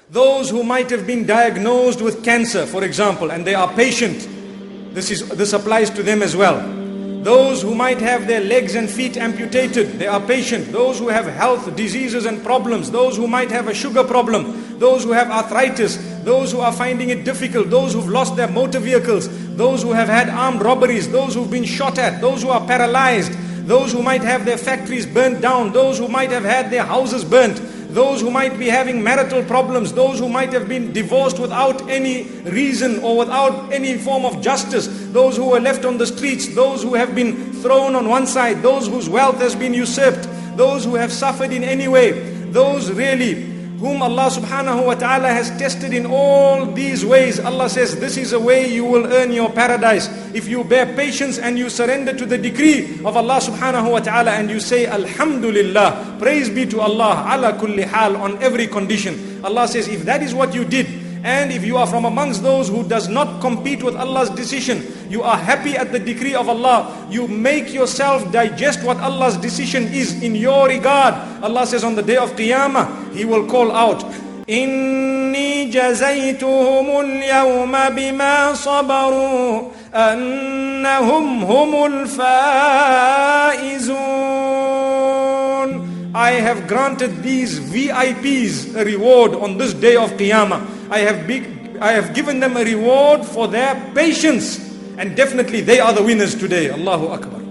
Those who might have been diagnosed with cancer, for example, and they are patient, this applies to them as well. Those who might have their legs and feet amputated, they are patient. Those who have health diseases and problems, those who might have a sugar problem, those who have arthritis, those who are finding it difficult, those who've lost their motor vehicles, those who have had armed robberies, those who've been shot at, those who are paralyzed, those who might have their factories burnt down, those who might have had their houses burnt, those who might be having marital problems, those who might have been divorced without any reason or without any form of justice, those who were left on the streets, those who have been thrown on one side, those whose wealth has been usurped, those who have suffered in any way, those really whom Allah subhanahu wa ta'ala has tested in all these ways. Allah says, this is a way you will earn your paradise. If you bear patience and you surrender to the decree of Allah subhanahu wa ta'ala and you say, Alhamdulillah, praise be to Allah, ala kulli hal, on every condition. Allah says, if that is what you did, and if you are from amongst those who does not compete with Allah's decision, you are happy at the decree of Allah, you make yourself digest what Allah's decision is in your regard. Allah says on the day of Qiyamah, He will call out, Inni jazaytuhumul yawma bima sabaru annahum humul faizun. I have granted these VIPs a reward on this day of Qiyamah. I have given them a reward for their patience, and definitely they are the winners today. Allahu Akbar.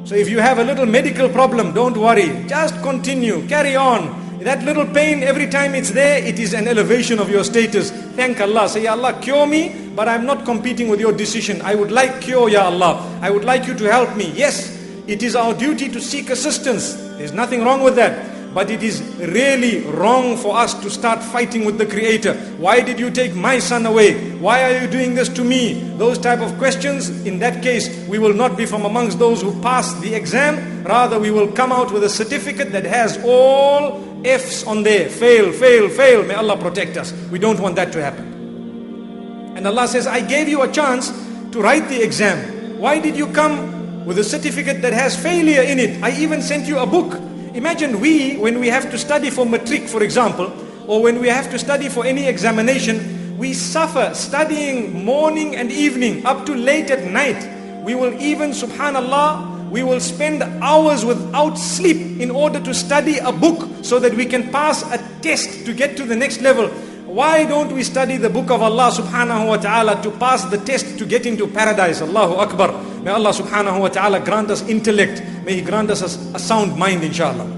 So if you have a little medical problem, don't worry, just continue, carry on. That little pain, every time it's there, it is an elevation of your status. Thank Allah. Say, Ya Allah, cure me, but I'm not competing with your decision. I would like cure, Ya Allah. I would like you to help me. Yes, it is our duty to seek assistance. There's nothing wrong with that. But it is really wrong for us to start fighting with the Creator. Why did you take my son away? Why are you doing this to me? Those type of questions, in that case, we will not be from amongst those who pass the exam. Rather, we will come out with a certificate that has all F's on there. Fail, fail, fail. May Allah protect us. We don't want that to happen. And Allah says, I gave you a chance to write the exam. Why did you come with a certificate that has failure in it? I even sent you a book. Imagine when we have to study for matric, for example, or when we have to study for any examination, we suffer studying morning and evening up to late at night. We will even, subhanallah, we will spend hours without sleep in order to study a book so that we can pass a test to get to the next level. Why don't we study the book of Allah subhanahu wa ta'ala to pass the test to get into paradise? Allahu Akbar. May Allah subhanahu wa ta'ala grant us intellect. May He grant us a sound mind, inshallah.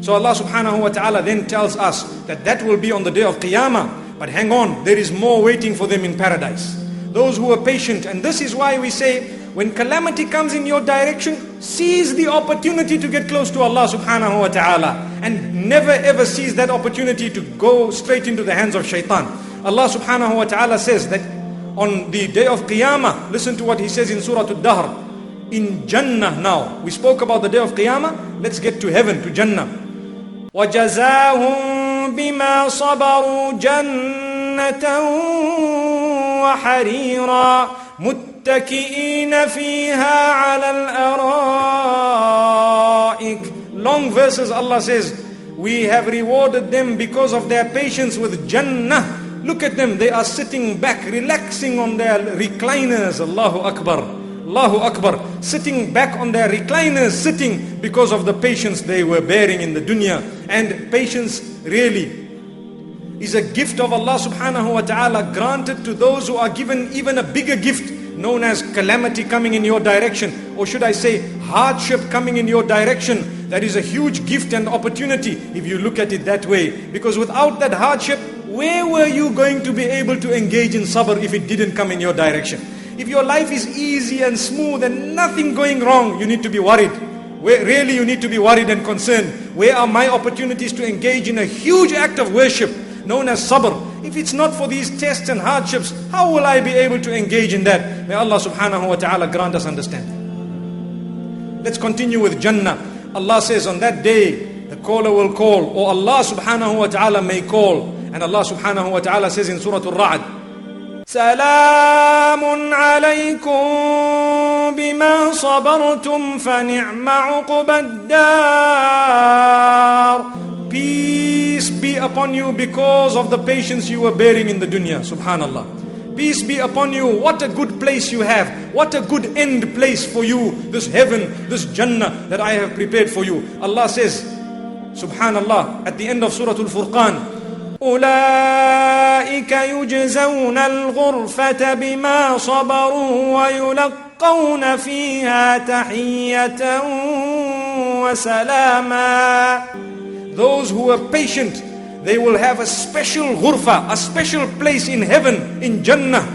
So Allah subhanahu wa ta'ala then tells us that will be on the day of Qiyamah. But hang on, there is more waiting for them in paradise. Those who are patient. And this is why we say, when calamity comes in your direction, seize the opportunity to get close to Allah subhanahu wa ta'ala. And never ever seize that opportunity to go straight into the hands of shaitan. Allah subhanahu wa ta'ala says that on the day of Qiyamah, listen to what He says in Surah Al-Dahr. In Jannah now. We spoke about the day of Qiyamah. Let's get to heaven, to Jannah. وَجَزَاهُمْ بِمَا صَبَرُوا جَنَّةً وَحَرِيرًا مُتَّكِئِينَ فِيهَا عَلَى الْأَرَائِكِ. Long verses, Allah says, we have rewarded them because of their patience with Jannah. Look at them, they are sitting back, relaxing on their recliners. Allahu Akbar. Allahu Akbar. Sitting back on their recliners, sitting because of the patience they were bearing in the dunya. And patience really is a gift of Allah subhanahu wa ta'ala, granted to those who are given even a bigger gift, known as calamity coming in your direction, or should I say hardship coming in your direction. That is a huge gift and opportunity if you look at it that way. Because without that hardship, where were you going to be able to engage in sabr if it didn't come in your direction? If your life is easy and smooth and nothing going wrong, you need to be worried. Really you need to be worried and concerned. Where are my opportunities to engage in a huge act of worship known as sabr? If it's not for these tests and hardships, how will I be able to engage in that? May Allah subhanahu wa ta'ala grant us understanding. Let's continue with Jannah. Allah says on that day, the caller will call, or Allah subhanahu wa ta'ala may call. And Allah subhanahu wa ta'ala says in Surah Al-Ra'd, Salamun alaykum bima sabartum fa ni'ma uqbad dar. peace be upon you because of the patience you were bearing in the dunya. Subhanallah. Peace be upon you. What a good place you have. What a good end place for you. This heaven, this Jannah that I have prepared for you. Allah says, Subhanallah, at the end of Surah Al-Furqan, أولئك يجزون الغرفة بما صبروا ويلقون فيها تحية وسلاما. Those who are patient, they will have a special ghurfa, a special place in heaven, in Jannah.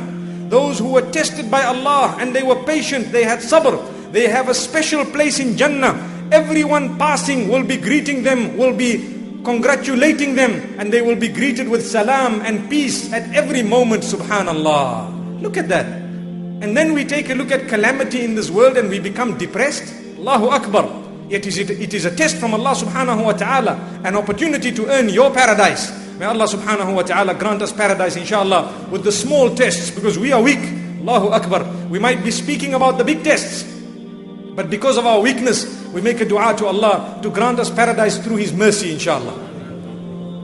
Those who were tested by Allah and they were patient, they had sabr, they have a special place in Jannah. Everyone passing will be greeting them, will be congratulating them, and they will be greeted with salam and peace at every moment. Subhanallah. Look at that. And then we take a look at calamity in this world and we become depressed. Allahu Akbar. Yet it is a test from Allah subhanahu wa ta'ala, an opportunity to earn your paradise. May Allah subhanahu wa ta'ala grant us paradise inshallah with the small tests, because we are weak. Allahu Akbar. We might be speaking about the big tests, but because of our weakness, we make a dua to Allah to grant us paradise through His mercy, inshallah.